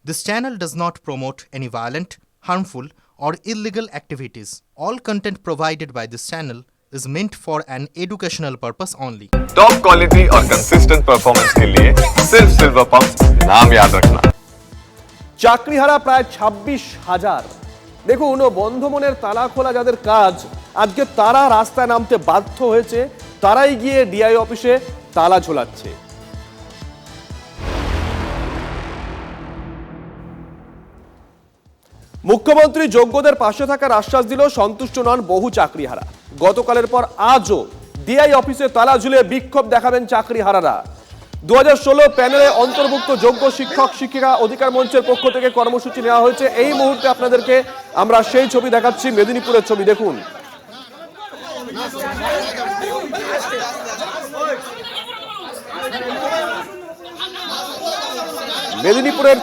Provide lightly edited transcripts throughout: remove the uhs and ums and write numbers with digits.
This channel does not promote any violent, harmful, or illegal activities. All content provided by this channel is meant for an educational purpose only. Top quality और consistent performance के लिए सिर्फ silver pump नाम याद रखना। চাকরিহারা প্রায় 26,000। দেখুন, বন্ধ মনের তালা খোলা যাদের কাজ, আজকে তারা রাস্তায় নামতে বাধ্য হয়েছে, তারাই গিয়ে ডিআই অফিসে তালা ঝোলাচ্ছে। মুখ্যমন্ত্রী যোগ্যদের পাশে থাকার আশ্বাস দিল, সন্তুষ্ট নন বহু চাকরিহারা। গতকালের পর আজও ডিআই অফিসে তালা ঝুলিয়ে বিক্ষোভ দেখাবেন চাকরিহারারা। 2016 প্যানেলে অন্তর্ভুক্ত যোগ্য শিক্ষক শিক্ষিকা অধিকার মঞ্চের পক্ষ থেকে কর্মসূচি নেওয়া হয়েছে। এই মুহূর্তে আপনাদেরকে আমরা সেই ছবি দেখাচ্ছি, মেদিনীপুরের ছবি। দেখুন, মেদিনীপুরের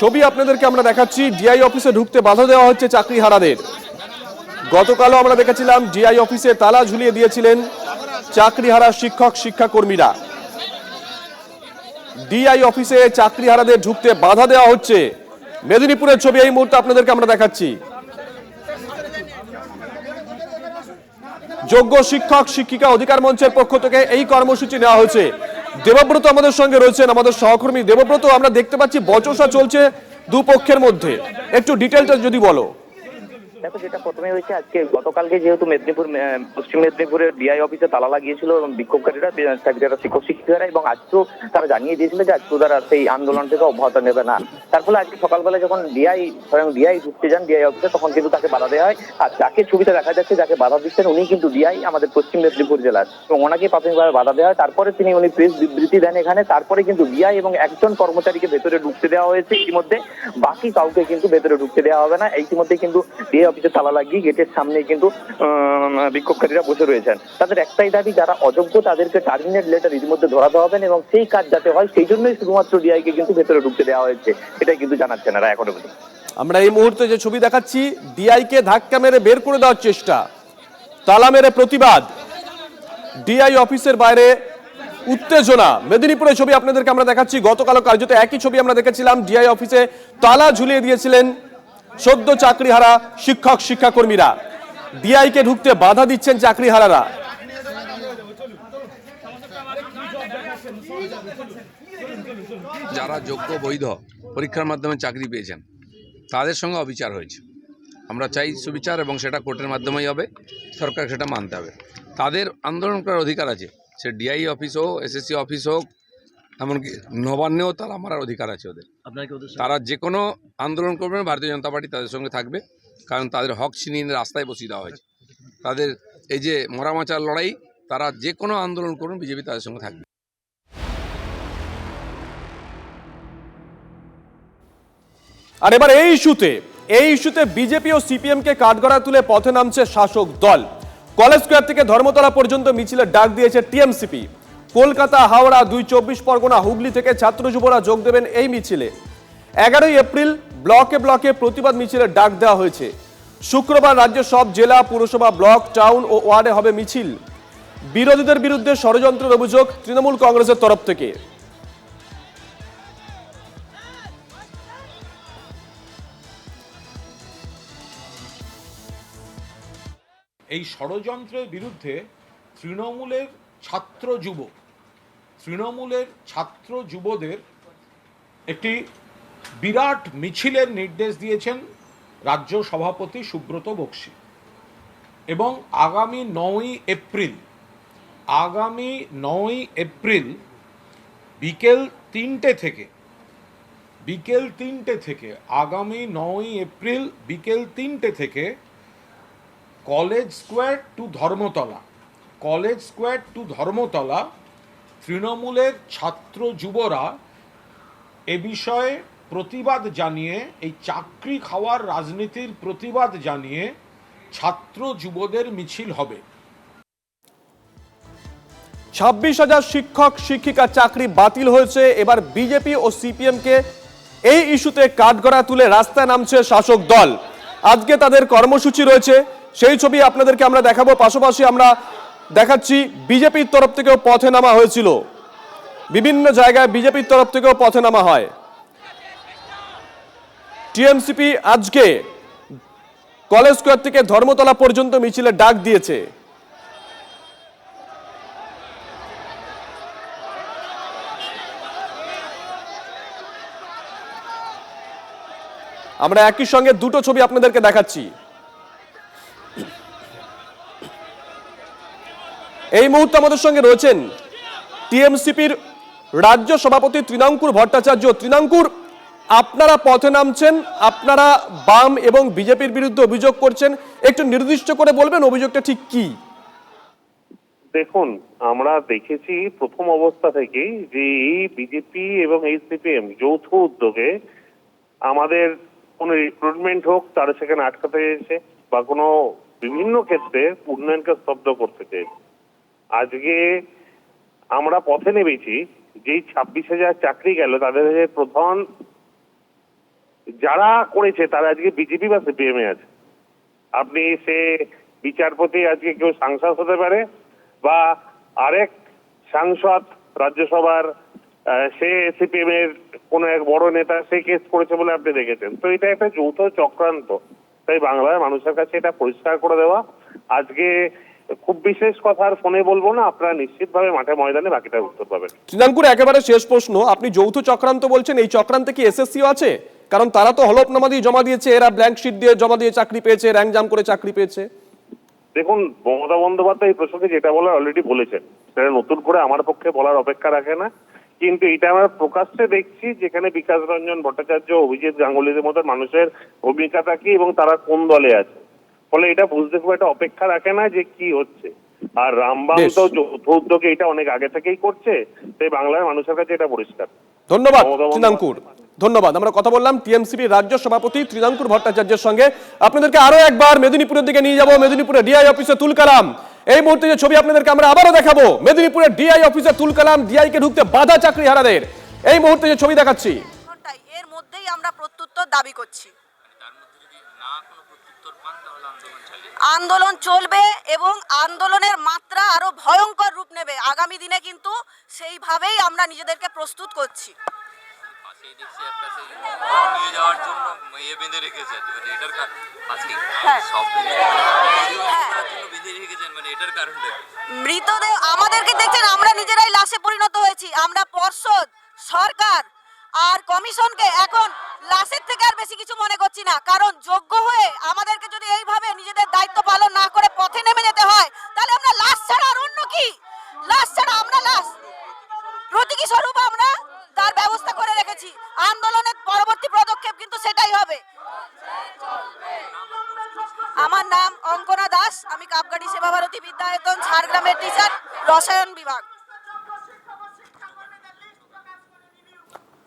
ছবি আপনাদেরকে আমরা দেখাচ্ছি। ডিআই অফিসে ঢুকতে বাধা দেওয়া হচ্ছে চাকরিহারাদের। গতকালও আমরা দেখেছিলাম ডিআই অফিসে তালা ঝুলিয়ে দিয়েছিলেন চাকরিহারা শিক্ষক শিক্ষাকর্মীরা। ডিআই অফিসে চাকরিহারাদের ঢুকতে বাধা দেওয়া হচ্ছে। মেদিনীপুরের ছবি এই মুহূর্তে আপনাদেরকে আমরা দেখাচ্ছি। যোগ্য শিক্ষক শিক্ষিকা অধিকার মঞ্চের পক্ষ থেকে এই কর্মসূচি নেওয়া হয়েছে। দেবব্রত আমাদের সঙ্গে রয়েছেন, আমাদের সহকর্মী। দেবব্রত, আমরা দেখতে পাচ্ছি বচসা চলছে দুপক্ষের মধ্যে, একটু ডিটেলটা যদি বলো। দেখো, যেটা প্রথমে হয়েছে, আজকে গতকালকে যেহেতু পশ্চিম মেদিনীপুরের ডিআই অফিসে তালা লাগিয়েছিল বিক্ষোভকারীরা, শিক্ষক শিক্ষিকারা, এবং আজকেও তারা জানিয়ে দিয়েছিল যে আজকেও তারা সেই আন্দোলন থেকে অব্যাহতি নেবে না। তার ফলে আজকে সকালবেলা যখন ডিআই ঢুকতে যান ডিআই অফিসে, তখন কিন্তু তাকে বাধা দেওয়া হয়। আর যাকে ছবিতে দেখা যাচ্ছে, যাকে বাধা দিচ্ছেন, উনি কিন্তু ডিআই আমাদের পশ্চিম মেদিনীপুর জেলার, এবং ওনাকে প্রাথমিকভাবে বাধা দেওয়া হয়। তারপরে উনি প্রেস বিবৃতি দেন এখানে। তারপরে কিন্তু ডিআই এবং একজন কর্মচারীকে ভেতরে ঢুকতে দেওয়া হয়েছে ইতিমধ্যে, বাকি কাউকে কিন্তু ভেতরে ঢুকতে দেওয়া হবে না। ইতিমধ্যে কিন্তু ডিআই অফিসে তালা লাগিয়ে গেটের সামনে কিন্তু বিক্ষোভকারীরা বসে রয়েছেন। তাদের একটাই দাবি, যারা অযোগ্য তাদেরকে টার্মিনেট লেটার ইতিমধ্যে ধরাতে হবেন, এবং সেই কাজ যাতে হয় সেই জন্যই শুধুমাত্র ডিআই কে কিন্তু ভেতরে ঢুকতে দেওয়া হয়েছে, এটাই কিন্তু জানাচ্ছেন এরা এখনো পর্যন্ত। আমরা এই মুহূর্তে যে ছবি দেখাচ্ছি, ডিআই কে ধাক্কা মেরে বের করে দেওয়ার চেষ্টা, তালা মেরে প্রতিবাদ, ডিআই অফিসের বাইরে উত্তেজনা। মেদিনীপুরের ছবি আপনাদেরকে আমরা দেখাচ্ছি। গতকালও কার্যত একই ছবি আমরা দেখেছিলাম। ডিআই অফিসে তালা ঝুলিয়ে দিয়েছিলেন সদ্য চাকরিহারা শিক্ষক শিক্ষাকর্মীরা। ডিআই কে ঢুকতে বাধা দিচ্ছেন চাকরিহারারা। যারা যোগ্য বৈধ পরীক্ষার মাধ্যমে চাকরি পেয়েছেন তাদের সঙ্গে অবিচার হয়েছে। আমরা চাই সুবিচার, এবং সেটা কোর্টের মাধ্যমেই হবে, সরকার সেটা মানতে হবে। তাদের আন্দোলন করার অধিকার আছে, সে ডিআই অফিস হোক, এসএসসি অফিস হোক, এমনকি নবান্নেও তারা মারার অধিকার আছে ওদের। তারা যে কোনো আন্দোলন করবেন, ভারতীয় জনতা পার্টি তাদের সঙ্গে থাকবে, কারণ তাদের হক ছিনিয়ে রাস্তায় বসিয়ে দেওয়া হয়েছে। তাদের এই যে মরামাচার লড়াই, তারা যে কোনো আন্দোলন করুন, বিজেপি তাদের সঙ্গে থাকবে। আর এবার এই ইস্যুতে বিজেপি ও সিপিএম কে কাঠগড়ায় তুলে পথে নামছে শাসক দল। কলেজ স্কোয়ার থেকে ধর্মতলা পর্যন্ত মিছিলের ডাক দিয়েছে টিএমসিপি। কলকাতা, হাওড়া, 2 24 পরগনা, হুগলি থেকে ছাত্র যুবরা যোগ দেবেন এই মিছিলে। 11ই এপ্রিল ব্লকে ব্লকে প্রতিবাদ মিছিলের ডাক দেওয়া হয়েছে। শুক্রবার রাজ্যের সব জেলা, পুরসভা, ব্লক, টাউন ও ওয়ার্ডে হবে মিছিল। বিরোধীদের বিরুদ্ধে ষড়যন্ত্রের অভিযোগ তৃণমূল কংগ্রেসের তরফ থেকে। এই ষড়যন্ত্রের বিরুদ্ধে তৃণমূলের ছাত্র যুবদের একটি বিরাট মিছিলের নির্দেশ দিয়েছেন রাজ্য সভাপতি সুব্রত বক্সী, এবং আগামী 9ই এপ্রিল বিকেল 3টে থেকে আগামী 9ই এপ্রিল বিকেল 3টে থেকে কলেজ স্কোয়ার টু ধর্মতলা তৃণমূলের ছাত্র যুবরা এ বিষয়ে প্রতিবাদ জানিয়ে, এই চাকরি খাওয়ার রাজনীতির প্রতিবাদ জানিয়ে ছাত্র যুবদের মিছিল হবে। 26,000 শিক্ষক শিক্ষিকা চাকরি বাতিল হয়েছে। এবার বিজেপি ও সিপিএম কে এই ইস্যুতে কাঠগড়ায় তুলে রাস্তায় নামছে শাসক দল। আজকে তাদের কর্মসূচি রয়েছে, সেই ছবি আপনাদেরকে আমরা দেখাবো। পাশাপাশি আমরা দেখাচ্ছি বিজেপির তরফ থেকেও পথে নামা হয়েছিল। বিভিন্ন জায়গায় বিজেপির তরফ থেকেও পথে নামা হয়। টিএমসিপি আজকে কলেজ স্কোয়ার থেকে ধর্মতলা পর্যন্ত মিছিলের ডাক দিয়েছে। আমরা একই সঙ্গে দুটো ছবি আপনাদেরকে দেখাচ্ছি। এই মুহূর্তে আমাদের সঙ্গে রয়েছেন টিএমসিপির রাজ্য সভাপতি তৃণাঙ্কুর ভট্টাচার্য। তৃণাঙ্কুর, আপনারা পথে নামছেন, আপনারা বাম এবং বিজেপির বিরুদ্ধে অভিযোগ করছেন, একটু নির্দিষ্ট করে বলবেন অভিযোগটা ঠিক কি? দেখুন, আমরা দেখেছি প্রথম অবস্থা থেকেই যে এই বিজেপি এবং এই সিপিএম যৌথ উদ্যোগে আমাদের কোনো রিক্রুটমেন্ট হোক তারা সেখানে আটকাতে চেয়েছে বা কোনো বিভিন্ন ক্ষেত্রে উন্নয়নকে স্তব্ধ করতে চেয়েছে। আজকে আমরা পথে নেমেছি, যেই 26,000 চাকরি গেল তাদের প্রধান যারা করেছে তারা আজকে বিজেপি বা সিপিএম এ আছে। আপনি সে বিচারপতি আজকে কেউ সাংসদ হতে পারে বা আরেক সাংসদ রাজ্যসভার সে সিপিএম এর কোন এক বড় নেতা সে কেস করেছে বলে আপনি দেখেছেন। তো এটা একটা যৌথ চক্রান্ত। তাই বাংলার মানুষের কাছে এটা পরিষ্কার করে দেওয়া। আজকে খুব বিশেষ কথা আর ফোনে বলবো না, আপনারা নিশ্চিতভাবে মাঠে ময়দানে বাকিটা উত্তর পাবেন। তৃণাঙ্কুর, একেবারে শেষ প্রশ্ন, আপনি যৌথ চক্রান্ত বলছেন, এই চক্রান্তে কি এসএসসিও আছে? কারণ তারা তো হলফনামা দিয়ে জমা দিয়েছে, এরা ব্ল্যাঙ্ক শিট দিয়ে জমা দিয়ে চাকরি পেয়েছে, র্যাঙ্ক জাম করে চাকরি পেয়েছে। দেখুন, মমতা বন্দ্যোপাধ্যায় এই প্রসঙ্গে যেটা বলার অলরেডি বলেছেন, সেটা নতুন করে আমার পক্ষে বলার অপেক্ষা রাখে না। কিন্তু এটা আমরা প্রকাশ্যে দেখছি যেখানে বিকাশ রঞ্জন ভট্টাচার্য, অভিজিৎ গাঙ্গুলিদের মতো মানুষের ভূমিকাটা কি এবং তারা কোন দলে আছে, ফলে এটা বুঝতে খুব একটা অপেক্ষা রাখে না যে কি হচ্ছে। আর রামবাম তো যৌথ উদ্যোগে এটা অনেক আগে থেকেই করছে, তাই বাংলার মানুষের কাছে এটা পরিষ্কার। ধন্যবাদ তৃণাঙ্কুর, ধন্যবাদ। আমরা কথা বললাম টিএমসিপি রাজ্য সভাপতি তৃণাঙ্কুর ভট্টাচার্যের সঙ্গে। আপনাদেরকে আরো একবার মেদিনীপুরের দিকে নিয়ে যাব। মেদিনীপুরে ডিআই অফিসে তুলকালাম। এই মুহূর্তে যে ছবি আপনাদেরকে আমরা আবারও দেখাবো, মেদিনীপুরের ডিআই অফিসে তুলকালাম, ডিআই কে ঢুকতে বাধা চাকরি হারাদের। এই মুহূর্তে যে ছবি দেখাচ্ছি, এর মধ্যেই আমরা প্রত্যুত্তর দাবি করছি। আন্দোলন চলবে এবং আন্দোলনের মাত্রা আরো ভয়ঙ্কর রূপ নেবে আগামী দিনে, কিন্তু সেইভাবেই আমরা নিজেদেরকে প্রস্তুত করছি। মৃতদেহ আমাদেরকে দেখছেন, আমরা নিজেরাই লাশে পরিণত হয়েছি। আমরা পর্ষদ, সরকার আর কমিশনকে এখন লাশের থেকে আর বেশি কিছু মনে করছি না, কারণ যোগ্য হয়ে আমাদেরকে যদি এইভাবে নিজেদের দায়িত্ব পালন না করে পথে নেমে যেতে হয়, তাহলে আমরা লাশ ছাড়া আর অন্য কি? লাশ ছাড়া আমরা লাশ প্রতীকী স্বরূপ আমরা তার ব্যবস্থা করে রেখেছি। আন্দোলনের পরবর্তী পদক্ষেপ কিন্তু সেটাই হবে। আমার নাম অঙ্কনা দাস, আমি কাপগাড়ি সেবা ভারতী বিদ্যায়তন ঝাড়গ্রামের টিচার, রসায়ন বিভাগ।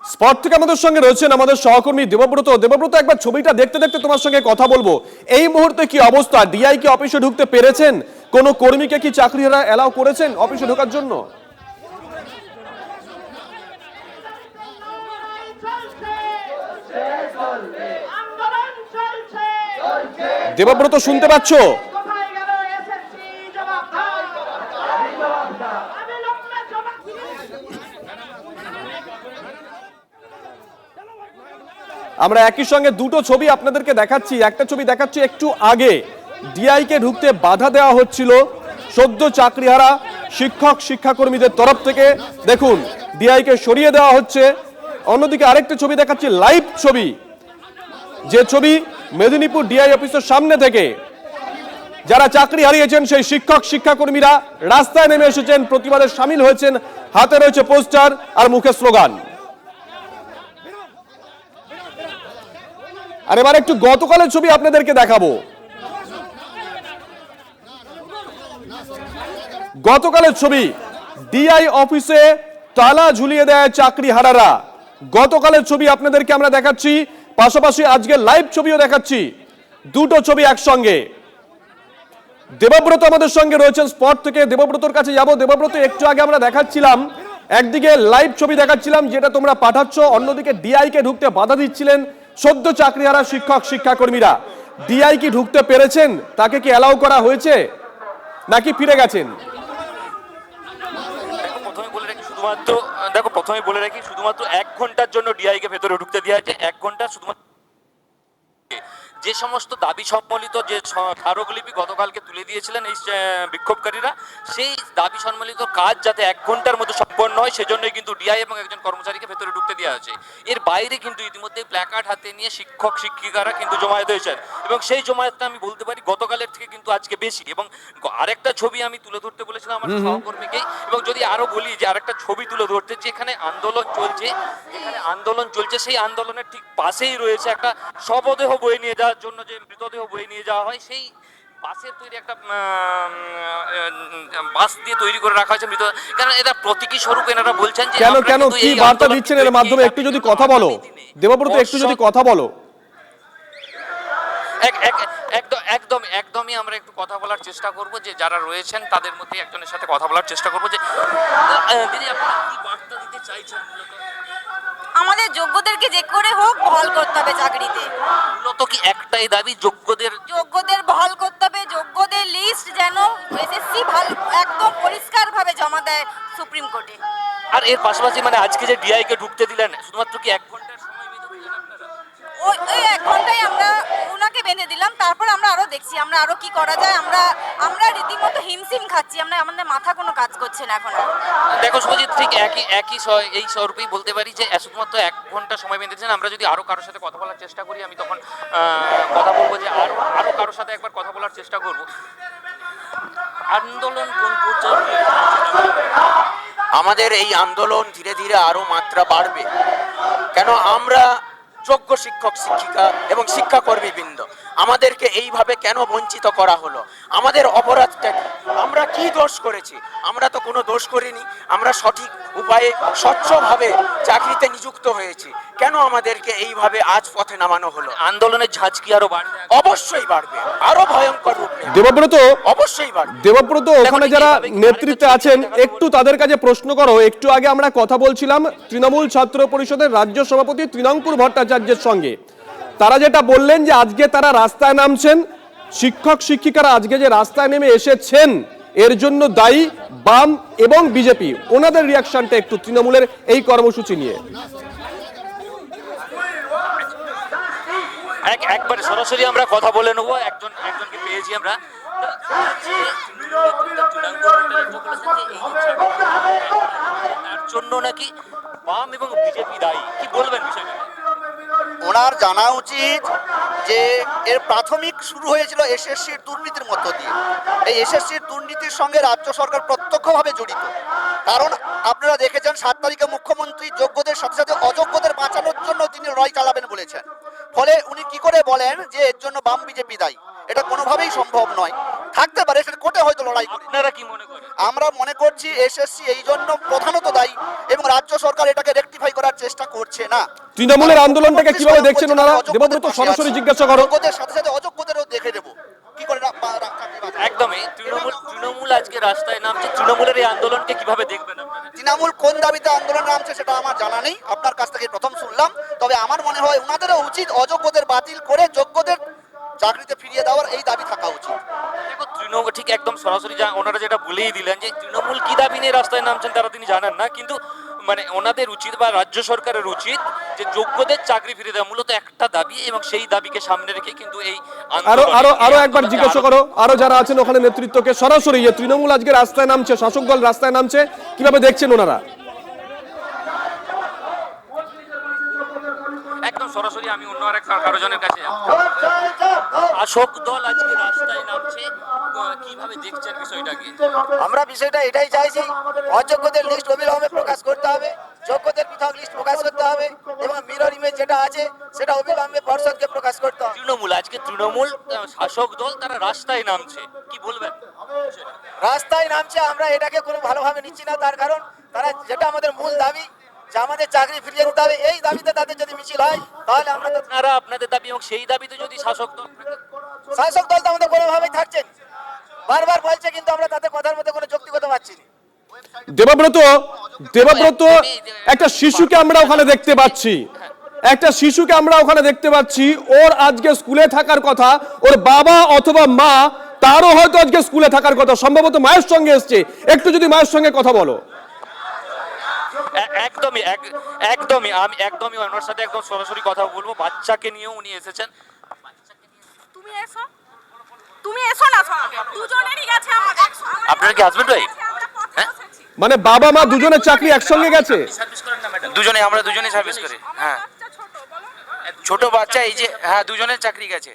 স্পট থেকে আমাদের সঙ্গে রয়েছেন আমাদের সহকর্মী দেবব্রত। দেবব্রত, একবার ছবিটা দেখতে দেখতে তোমার সঙ্গে কথা বলবো। এই মুহূর্তে কি অবস্থা? ডিআই কি অফিসে ঢুকতে পেরেছেন? কোন কর্মীকে কি চাকরিহারা এলাও করেছেন অফিসে ঢোকার জন্য? দেবব্রত, শুনতে পাচ্ছ? আমরা একই সঙ্গে দুটো ছবি আপনাদেরকে দেখাচ্ছি। একটা ছবি দেখাচ্ছি একটু আগে, ডিআই কে ঢুকতে বাধা দেওয়া হচ্ছিল সদ্য চাকরিহারা শিক্ষক শিক্ষাকর্মীদের তরফ থেকে। দেখুন, ডিআই কে সরিয়ে দেওয়া হচ্ছে। অন্যদিকে আরেকটা ছবি দেখাচ্ছি, লাইভ ছবি, যে ছবি মেদিনীপুর ডিআই অফিসের সামনে থেকে যারা চাকরি হারিয়েছেন সেই শিক্ষক শিক্ষাকর্মীরা রাস্তায় নেমে এসেছেন, প্রতিবাদে সামিল হয়েছেন, হাতে রয়েছে পোস্টার আর মুখে স্লোগান। আর এবার একটু গতকালের ছবি আপনাদেরকে দেখাবো। গতকালের ছবি, ডিআই অফিসে তালা ঝুলিয়ে দেয় চাকরি হারারা। গতকালের ছবি আপনাদেরকে আমরা দেখাচ্ছি, পাশাপাশি আজকে লাইভ ছবিও দেখাচ্ছি, দুটো ছবি একসঙ্গে। দেবব্রত আমাদের সঙ্গে রয়েছেন স্পট থেকে, দেবব্রতর কাছে যাব। দেবব্রত, একটু আগে আমরা দেখাচ্ছিলাম, একদিকে লাইভ ছবি দেখাচ্ছিলাম যেটা তোমরা পাঠাচ্ছ, অন্যদিকে ডিআই কে ঢুকতে বাধা দিচ্ছিলেন সদ্য চাকরিহারা শিক্ষক শিক্ষাকর্মীরা। ডিআই কি ঢুকতে পেরেছেন? তাকে কি অ্যালাউ করা হয়েছে নাকি ফিরে গেছেন? প্রথমে বলে রাখি শুধুমাত্র 1 ঘন্টার জন্য ডিআই কে ভেতরে ঢুকতে দেওয়া হয়েছে। 1 ঘন্টা শুধুমাত্র যে সমস্ত দাবি সম্বলিত যে স্মারকলিপি গতকালকে তুলে দিয়েছিলেন এই বিক্ষোভকারীরা, সেই দাবি সম্বলিত কাজ যাতে 1 ঘন্টার মধ্যে সম্পন্ন হয় সেজন্যই কিন্তু ডিআই এবং একজন কর্মচারীকে ভেতরে ঢুকতে দেওয়া হয়েছে। এর বাইরে কিন্তু ইতিমধ্যে প্ল্যাকার্ড হাতে নিয়ে শিক্ষক শিক্ষিকারা কিন্তু জমায়েত হয়েছেন এবং সেই জমায়েতটা আমি বলতে পারি গতকালের থেকে কিন্তু আজকে বেশি। এবং আরেকটা ছবি আমি তুলে ধরতে বলেছিলাম আমার সহকর্মীকে, এবং যদি আরো বলি যে আরেকটা ছবি তুলে ধরতে, যেখানে আন্দোলন চলছে সেই আন্দোলনের ঠিক পাশেই রয়েছে একটা শবদেহ বয়ে নিয়ে যাওয়ার জন্য যে মৃতদেহ বয়ে নিয়ে যাওয়া হয়, সেই বাসের তৈরি একটা বাস দিয়ে তৈরি করে রাখা হয়েছে মৃত, কারণ এটা প্রতীকী স্বরূপ এনারা বলছেন যে কেন কেন কি বার্তা দিচ্ছেন এর মাধ্যমে একটু যদি কথা বলো দেবব্রত, একটু যদি কথা বলো। একদমই আমরা একটু কথা বলার চেষ্টা করব, যে যারা রয়েছেন তাদের মধ্যে একজনের সাথে কথা বলার চেষ্টা করব, যে দিদি আপনারা কি বার্তা দিতে চাইছেন মূলত? আমাদের যোগ্যদেরকে যে করে হোক বহাল করতে হবে চাকরিতে। মূলত কি একটাই দাবি, যোগ্যদের বহাল করতে হবে, যোগ্যদের লিস্ট যেন এসএসসি ভালো একদম পরিষ্কারভাবে জমা দেয় সুপ্রিম কোর্টে। আর এর পাশাপাশি মানে আজকে যে ডিআই কে ঢুকতে দিলেন, শুধুমাত্র কি 1 ঘন্টার সময় বেঁধে দিলেন আপনারা? ওই 1 ঘন্টায় আমরা ওনাকে বেঁধে দিলাম, তারপর আমরা আরো দেখছি আমরা আরো কি করা যায়। আমরা রীতিমতো হিমশিম খাচ্ছি, আমাদের মাথা কোনো কাজ করছে না এখন। দেখো সুজিত, ঠিক এই স্বরূপেই বলতে পারি যে শুধুমাত্র 1 ঘন্টা সময় বেঁধেছেন। আমরা যদি আরো কারোর সাথে কথা বলার চেষ্টা করি, আমি তখন কথা বলবো, যে আরো কারোর সাথে একবার কথা বলার চেষ্টা করব। আন্দোলন কোন পর্যায়ে? আমাদের এই আন্দোলন ধীরে ধীরে আরো মাত্রা বাড়বে, কেন আমরা যোগ্য শিক্ষক শিক্ষিকা এবং শিক্ষাকর্মীবৃন্দ, আমাদেরকে এইভাবে কেন বঞ্চিত করা হলো? আমাদের অপরাধটা কি? আমরা কি দোষ করেছি? আমরা তো কোনো দোষ করিনি, আমরা সঠিক উপায়ে স্বচ্ছভাবে চাকরিতে নিযুক্ত হয়েছি, কেন আমাদেরকে এইভাবে আজ পথে নামানো হলো? আন্দোলনের ঝাঁজ কি আরো বাড়বে? অবশ্যই বাড়বে, আরো ভয়ঙ্কর রূপ নেবে। দেবব্রত, অবশ্যই বাড়বে। দেবব্রত, ওখানে যারা নেতৃত্বে আছেন একটু তাদের কাছে প্রশ্ন করো। একটু আগে আমরা কথা বলছিলাম তৃণমূল ছাত্র পরিষদের রাজ্য সভাপতি তৃণাঙ্কুর ভট্টাচার্যের সঙ্গে। তারা যেটা বললেন যে আজকে তারা রাস্তায় নামছেন, শিক্ষক শিক্ষিকারা আজকে যে রাস্তায় নেমে এসেছেন এর জন্য দায়ী বাম এবং বিজেপি। ওনাদের রিয়াকশনটা একটু তৃণমূলের এই কর্মসূচি নিয়ে। একবারে সরাসরি আমরা কথা বলে নেবো, একজনকে পেয়েছি আমরা। তার জন্য নাকি বাম এবং বিজেপি দায়ী, কি বলবেন বিষয়টা? ওনার জানা উচিত যে এর প্রাথমিক শুরু হয়েছিল এসএসসির দুর্নীতির মধ্য দিয়ে। এই এসএসসির দুর্নীতির সঙ্গে রাজ্য সরকার প্রত্যক্ষভাবে জড়িত, কারণ আপনারা দেখেছেন 7 তারিখে মুখ্যমন্ত্রী যোগ্যদের সাথে সাথে অযোগ্যদের বাঁচানোর জন্য তিনি লড়াই চালাবেন বলেছেন। ফলে উনি কি করে বলেন যে এর জন্য বাম বিজেপি দায়ী? এটা কোনোভাবেই সম্ভব নয়। থাকতে পারে সেটা কোর্টে হয়তো লড়াই করে। আপনারা কি মনে করেন? আমরা মনে করছি এসএসসি এই জন্য প্রধানত দায়ী এবং রাজ্য সরকার এটাকে রেকটিফাই করার চেষ্টা করছে না। তৃণমূলের আন্দোলনটাকে কিভাবে দেখছেন ওনারা? দেবব্রত, সরাসরি জিজ্ঞাসা করো। যোগ্যদের সাথে সাথে অযোগ্যদেরও দেখে দেব কি করে। একদমই তৃণমূল আজকে রাস্তায় নামছে, তৃণমূলের এই আন্দোলনকে কিভাবে দেখবেন আপনারা? তৃণমূল কোন দাবিতে আন্দোলন নামছে সেটা আমার জানা নেই, আপনার কাছ থেকে প্রথম শুনলাম। তবে আমার মনে হয় ওনাদেরও উচিত অযোগ্যদের বাতিল করে যোগ্যদের চাকরিতে ফিরিয়ে দেওয়ার এই দাবি থাকা উচিত। দেখো তৃণমূল ঠিক একদম সরাসরি ওনারা যেটা বলেই দিলেন যে তৃণমূল কি দাবি নিয়ে রাস্তায় নামছেন তারা তিনি জানেন না, কিন্তু মানে ওনাদের উচিত বা রাজ্য সরকারের উচিত যে যোগ্যদের চাকরি ফিরিয়ে দেওয়া মূলত একটা দাবি, এবং সেই দাবিকে সামনে রেখে কিন্তু এই আরো একবার জিজ্ঞাসা করো আরো যারা আছেন ওখানে নেতৃত্বকে, সরাসরি যে তৃণমূল আজকে রাস্তায় নামছে, শাসক দল রাস্তায় নামছে, কিভাবে দেখছেন ওনারা? একদম সরাসরি আমি অন্য আরেক কারোজনের কাছে শাসক দল আজকে রাস্তায় নামছে, কিভাবে দেখছেন বিষয়টাকে? আমরা বিষয়টা এটাই চাইছি, অযোগ্যদের লিস্ট অবিলম্বে প্রকাশ করতে হবে, যোগ্যদের পৃথক লিস্ট প্রকাশ করতে হবে এবং মিরর ইমেজ যেটা আছে সেটা অবিলম্বে পর্ষদকে প্রকাশ করতে হবে। তৃণমূল শাসক দল তারা রাস্তায় নামছে, কি বলবেন? রাস্তায় নামছে, আমরা এটাকে কোনো ভালোভাবে নিচ্ছি না, তার কারণ তারা যেটা আমাদের মূল দাবি যে আমাদের চাকরি ফিরিয়ে দিতে হবে, এই দাবিতে তাদের যদি মিছিল হয় তাহলে আপনারা আপনাদের দাবি এবং সেই দাবিতে যদি শাসক দল তো আমাদের কোনোভাবেই থাকছেন, বারবার বলছে, কিন্তু আমরা তাদের কথার মধ্যে কোনো যৌক্তিকতা পাচ্ছি না। দেবব্রত, একটা শিশুকে আমরা ওখানে দেখতে পাচ্ছি, ওর আজকে স্কুলে থাকার কথা, ওর বাবা অথবা মা তারও হয়তো আজকে স্কুলে থাকার কথা, সম্ভবত মায়ের সঙ্গে এসছে। একটু যদি মায়ের সঙ্গে কথা বলো। আমি ওনার সাথে একদম সরাসরি কথা বলবো। বাচ্চাকে নিয়েও উনি এসেছেন, বাচ্চাকে নিয়ে তুমি এসো না সঙ্গে দুজনেরই গেছে আমাদের আপনার কি হাজবেন্ড ওয়াইফ? মানে বাবা মা দুজনের চাকরি একসঙ্গে গেছে? দুজনে, আমরা দুজনে সার্ভিস করি। হ্যাঁ, ছোট বাচ্চা, এই যে হ্যাঁ দুজনের চাকরি গেছে।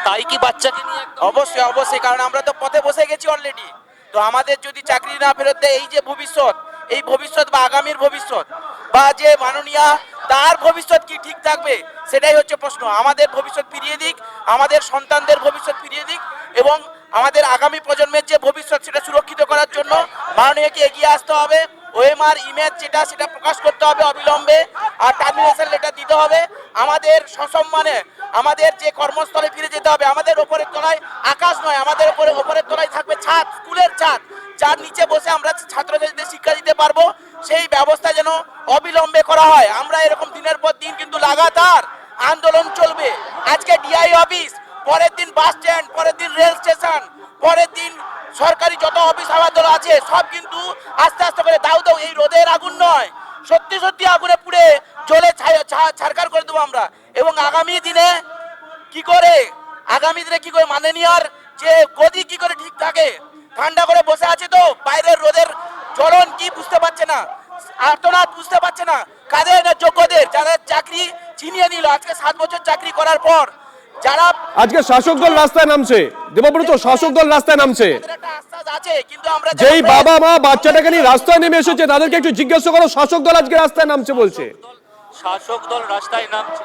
তাই কি বাচ্চাকে নিয়ে একদম অবশ্যই অবশ্যই, কারণ আমরা তো পথে বসে গেছি অলরেডি। তো আমাদের যদি চাকরি না ফেরত দেয়, এই যে ভবিষ্যৎ, এই ভবিষ্যৎ বা আগামীর ভবিষ্যৎ বা যে মাননীয়া তার ভবিষ্যৎ কি ঠিক থাকবে, সেটাই হচ্ছে প্রশ্ন। আমাদের ভবিষ্যৎ ফিরিয়ে দিক, আমাদের সন্তানদের ভবিষ্যৎ ফিরিয়ে দিক, এবং আমাদের আগামী প্রজন্মের যে ভবিষ্যৎ সেটা সুরক্ষিত করার জন্য মাননীয়কে এগিয়ে আসতে হবে। ওএমআর ইমেজ যেটা সেটা প্রকাশ করতে হবে অবিলম্বে, আর টার্মিনেশন লেটার দিতে হবে। আমাদের সসম্মানে আমাদের যে কর্মস্থলে ফিরে যেতে হবে। আমাদের ওপরের তলায় আকাশ নয়, আমাদের ওপরের তলায় থাকবে ছাদ, স্কুলের ছাদ, যার নিচে বসে আমরা ছাত্রছাত্রীদের শিক্ষা দিতে পারবো। সেই ব্যবস্থা যেন অবিলম্বে করা হয়। আমরা এরকম দিনের পর দিন কিন্তু লাগাতার আন্দোলন চলবে। আজকে ডিআই অফিস, পরের দিন বাস স্ট্যান্ড, পরের দিন রেল স্টেশন, পরের দিন সরকারি যত অফিস আবাদল আছে সব কিন্তু আস্তে আস্তে করে দাউ দাউ, এই রোদের আগুন নয়, সত্যি সত্যি আগুনে পুড়ে জ্বলে ছারখার করে দেবো আমরা। এবং আগামী দিনে কি করে মাননীয়ার যে গদি কি করে ঠিক থাকে, ঠান্ডা করে বসে আছে তো, বাইরের রোদের জ্বলন কি বুঝতে পারছে না, আর্তনাদ বুঝতে পারছে না। কাদের না যোগ্যদের, যারা চাকরি ছিনিয়ে নিল আজকে 7 বছর চাকরি করার পর, যারা আজকে শাসক দল রাস্তায় নামছে, দেবব্রত, শাসক দল রাস্তায় নামছে। একটা আশ্বাস আছে, কিন্তু আমরা যেই বাবা মা বাচ্চাটাকে নিয়ে রাস্তায় নেমে এসেছে তাদেরকে একটু জিজ্ঞাসা করো, শাসক দল আজকে রাস্তায় নামছে বলছে। শাসক দল রাস্তায় নামছে,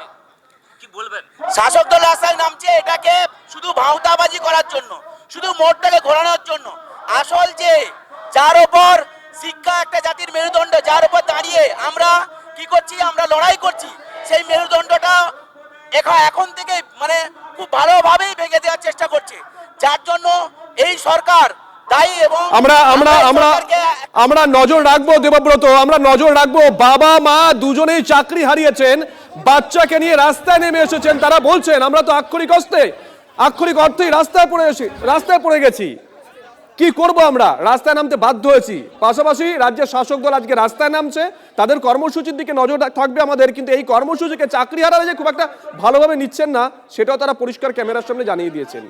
কি বলবেন? শাসক দল রাস্তায় নামছে এটাকে শুধু ভাউতাবাজি করার জন্য, শুধু মোড়টাকে ঘোরানোর জন্য। আসল যে যার উপর শিক্ষা একটা জাতির মেরুদণ্ড, যার উপর দাঁড়িয়ে আমরা কি করছি, আমরা লড়াই করছি, সেই মেরুদণ্ডটা এখন থেকে মানে খুব ভালোভাবেই ভেঙে দেওয়ার চেষ্টা করছে, যার জন্য এই সরকার দায়ী। এবং আমরা নজর রাখবো দেবব্রত, আমরা নজর রাখবো। বাবা মা দুজনেই চাকরি হারিয়েছেন, বাচ্চাকে নিয়ে রাস্তায় নেমে এসেছেন, তারা বলছেন আমরা তো আক্ষরিক অর্থেই রাস্তায় পড়ে গেছি, কি করব, আমরা রাস্তায় নামতে বাধ্য হয়েছি। পাশাপাশি রাজ্যের শাসক দল আজকে রাস্তায় নামছে, তাদের কর্মসূচির দিকে নজর থাকবে আমাদের, কিন্তু এই কর্মসূচিকে চাকরি হারালে যে খুব একটা ভালোভাবে নিচ্ছেন না, সেটাও তারা পরিষ্কার ক্যামেরার সামনে জানিয়ে দিয়েছেন।